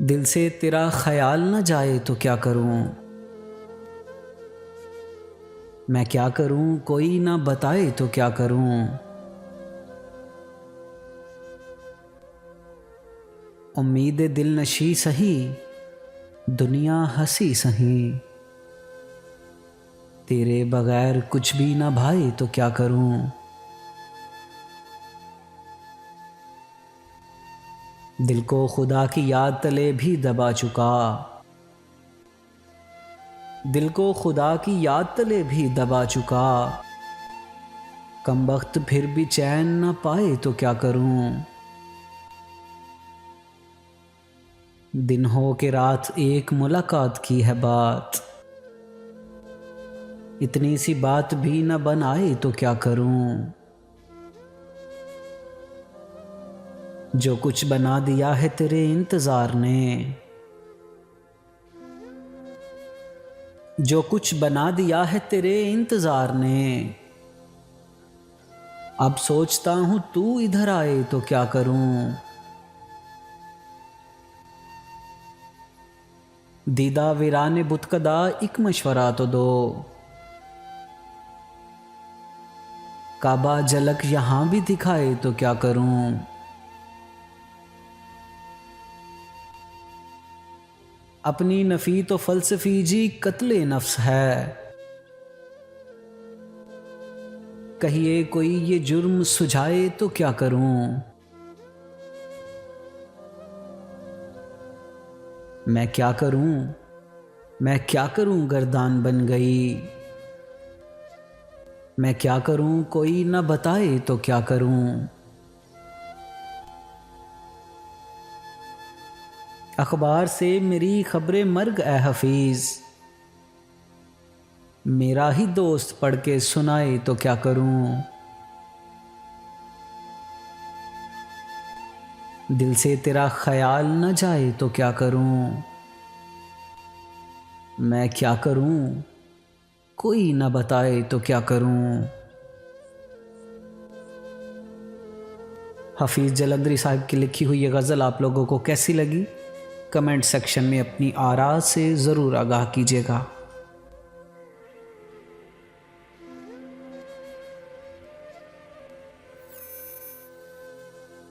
दिल से तेरा ख्याल न जाए तो क्या करूं, मैं क्या करूं कोई ना बताए तो क्या करूं। उम्मीद दिल नशी सही, दुनिया हंसी सही, तेरे बगैर कुछ भी ना भाई तो क्या करूं। दिल को खुदा की याद तले भी दबा चुका, दिल को खुदा की याद तले भी दबा चुका, कमबख्त फिर भी चैन न पाए तो क्या करूं। दिन हो के रात एक मुलाकात की है बात, इतनी सी बात भी न बन आए तो क्या करूं। जो कुछ बना दिया है तेरे इंतजार ने, जो कुछ बना दिया है तेरे इंतजार ने, अब सोचता हूं तू इधर आए तो क्या करूं। दीदा वीराने बुतकदा एक मशवरा तो दो, काबा झलक यहां भी दिखाए तो क्या करूं। अपनी नफी तो फलसफी जी कत्ले नफ्स है, कहिए कोई ये जुर्म सुझाए तो क्या करूं। मैं क्या करूं, मैं क्या करूं गर्दान बन गई, मैं क्या करूं कोई न बताए तो क्या करूं। अखबार से मेरी खबरें मर्ग ए हफीज, मेरा ही दोस्त पढ़ के सुनाए तो क्या करूं। दिल से तेरा ख्याल न जाए तो क्या करूं, मैं क्या करूं कोई न बताए तो क्या करूं। हफीज़ जलंधरी साहब की लिखी हुई ये गज़ल आप लोगों को कैसी लगी, कमेंट सेक्शन में अपनी आरा से ज़रूर आगाह कीजिएगा।